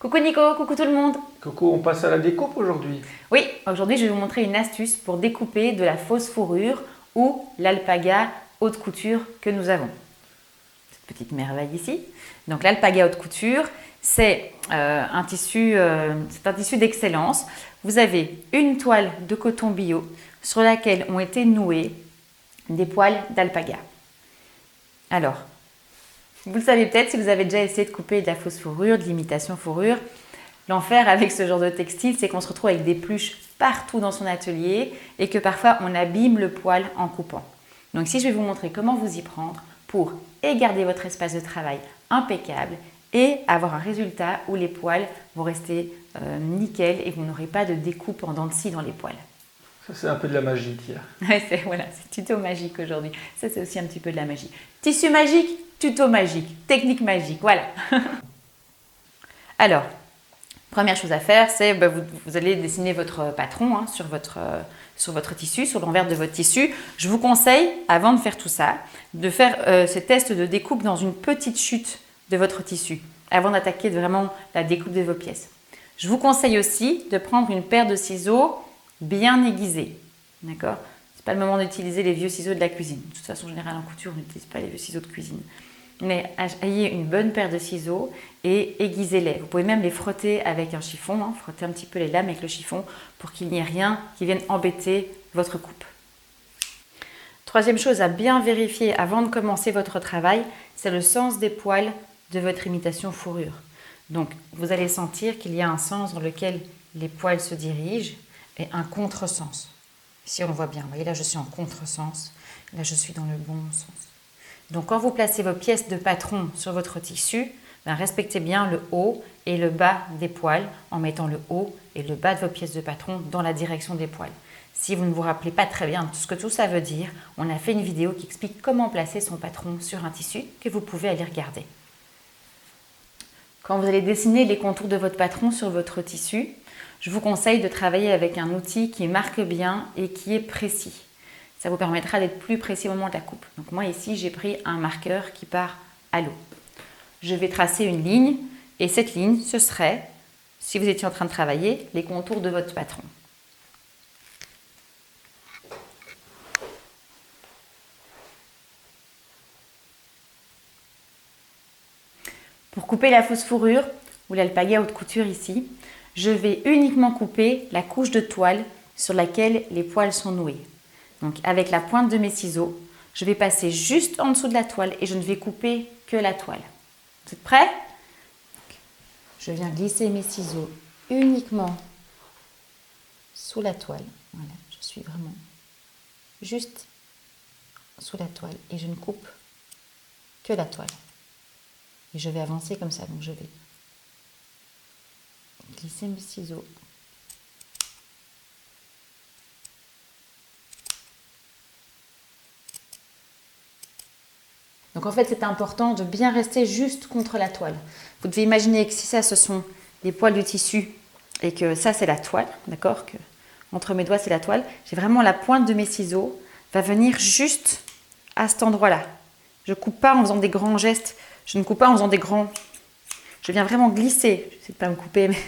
Coucou Nico, coucou tout le monde. Coco, on passe à la découpe aujourd'hui. Oui, aujourd'hui je vais vous montrer une astuce pour découper de la fausse fourrure ou l'alpaga haute couture que nous avons. Cette petite merveille ici. Donc l'alpaga haute couture, c'est un tissu d'excellence. Vous avez une toile de coton bio sur laquelle ont été noués des poils d'alpaga. Alors, vous le savez peut-être si vous avez déjà essayé de couper de la fausse fourrure, de l'imitation fourrure. L'enfer avec ce genre de textile, c'est qu'on se retrouve avec des pluches partout dans son atelier et que parfois on abîme le poil en coupant. Donc ici, je vais vous montrer comment vous y prendre pour garder votre espace de travail impeccable et avoir un résultat où les poils vont rester nickel et vous n'aurez pas de découpe en dents de scie dans les poils. Ça, c'est un peu de la magie, tiens. Ouais, c'est tuto magique aujourd'hui. Ça, c'est aussi un petit peu de la magie. Tissu magique, tuto magique, technique magique, voilà. Alors, première chose à faire, c'est vous allez dessiner votre patron sur votre tissu, sur l'envers de votre tissu. Je vous conseille, avant de faire tout ça, de faire ces tests de découpe dans une petite chute de votre tissu, avant d'attaquer vraiment la découpe de vos pièces. Je vous conseille aussi de prendre une paire de ciseaux bien aiguisés. D'accord ? Ce n'est pas le moment d'utiliser les vieux ciseaux de la cuisine. De toute façon, en général, en couture, on n'utilise pas les vieux ciseaux de cuisine. Mais ayez une bonne paire de ciseaux et aiguisez-les. Vous pouvez même les frotter avec un chiffon, frotter un petit peu les lames avec le chiffon pour qu'il n'y ait rien qui vienne embêter votre coupe. Troisième chose à bien vérifier avant de commencer votre travail, c'est le sens des poils de votre imitation fourrure. Donc, vous allez sentir qu'il y a un sens dans lequel les poils se dirigent et un contresens. Ici, on voit bien. Vous voyez, là, je suis en contresens. Là, je suis dans le bon sens. Donc, quand vous placez vos pièces de patron sur votre tissu, respectez bien le haut et le bas des poils en mettant le haut et le bas de vos pièces de patron dans la direction des poils. Si vous ne vous rappelez pas très bien ce que tout ça veut dire, on a fait une vidéo qui explique comment placer son patron sur un tissu que vous pouvez aller regarder. Quand vous allez dessiner les contours de votre patron sur votre tissu, je vous conseille de travailler avec un outil qui marque bien et qui est précis. Ça vous permettra d'être plus précis au moment de la coupe. Donc moi ici, j'ai pris un marqueur qui part à l'eau. Je vais tracer une ligne et cette ligne, ce serait, si vous étiez en train de travailler, les contours de votre patron. Pour couper la fausse fourrure ou l'alpaga haute couture ici, je vais uniquement couper la couche de toile sur laquelle les poils sont noués. Donc avec la pointe de mes ciseaux, je vais passer juste en dessous de la toile et je ne vais couper que la toile. Vous êtes prêts ? Je viens glisser mes ciseaux uniquement sous la toile. Voilà, je suis vraiment juste sous la toile et je ne coupe que la toile. Et je vais avancer comme ça, donc je vais glisser mes ciseaux. Donc en fait, c'est important de bien rester juste contre la toile. Vous devez imaginer que si ça, ce sont les poils du tissu et que ça, c'est la toile, d'accord ? Que entre mes doigts, c'est la toile. J'ai vraiment la pointe de mes ciseaux va venir juste à cet endroit-là. Je ne coupe pas en faisant des grands gestes. Je ne coupe pas en faisant des grands... Je viens vraiment glisser. Je n'essaie de pas me couper, mais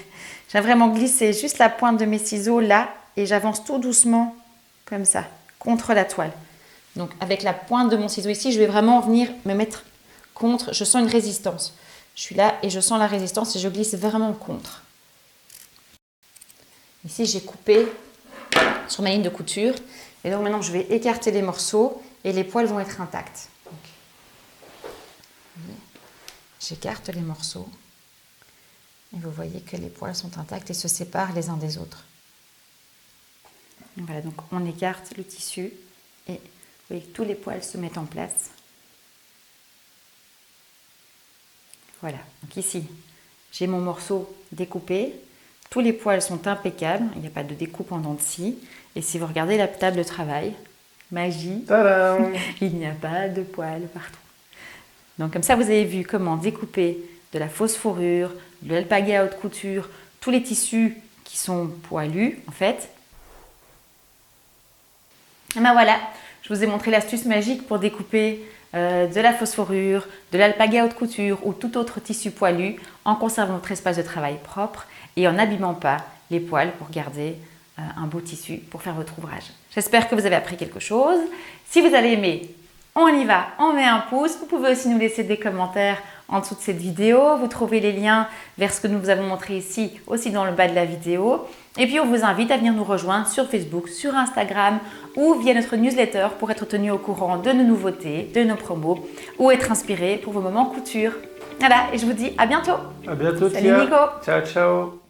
je viens vraiment glisser juste la pointe de mes ciseaux là et j'avance tout doucement comme ça, contre la toile. Donc avec la pointe de mon ciseau ici, je vais vraiment venir me mettre contre. Je sens une résistance. Je suis là et je sens la résistance et je glisse vraiment contre. Ici, j'ai coupé sur ma ligne de couture. Et donc maintenant, je vais écarter les morceaux et les poils vont être intacts. J'écarte les morceaux. Et vous voyez que les poils sont intacts et se séparent les uns des autres. Voilà, donc on écarte le tissu et vous voyez que tous les poils se mettent en place. Voilà, donc ici, j'ai mon morceau découpé. Tous les poils sont impeccables, il n'y a pas de découpe en dents de scie. Et si vous regardez la table de travail, magie, il n'y a pas de poils partout. Donc comme ça, vous avez vu comment découper de la fausse fourrure, de l'alpaga haute couture, tous les tissus qui sont poilus en fait. Et ben voilà, je vous ai montré l'astuce magique pour découper de la fausse fourrure, de l'alpaga haute couture ou tout autre tissu poilu en conservant votre espace de travail propre et en n'abîmant pas les poils pour garder un beau tissu pour faire votre ouvrage. J'espère que vous avez appris quelque chose. Si vous avez aimé, on y va, on met un pouce. Vous pouvez aussi nous laisser des commentaires en dessous de cette vidéo. Vous trouvez les liens vers ce que nous vous avons montré ici aussi dans le bas de la vidéo. Et puis on vous invite à venir nous rejoindre sur Facebook, sur Instagram ou via notre newsletter pour être tenu au courant de nos nouveautés, de nos promos ou être inspiré pour vos moments couture. Voilà, et je vous dis à bientôt. À bientôt, Salut Tia. Nico. Ciao, ciao.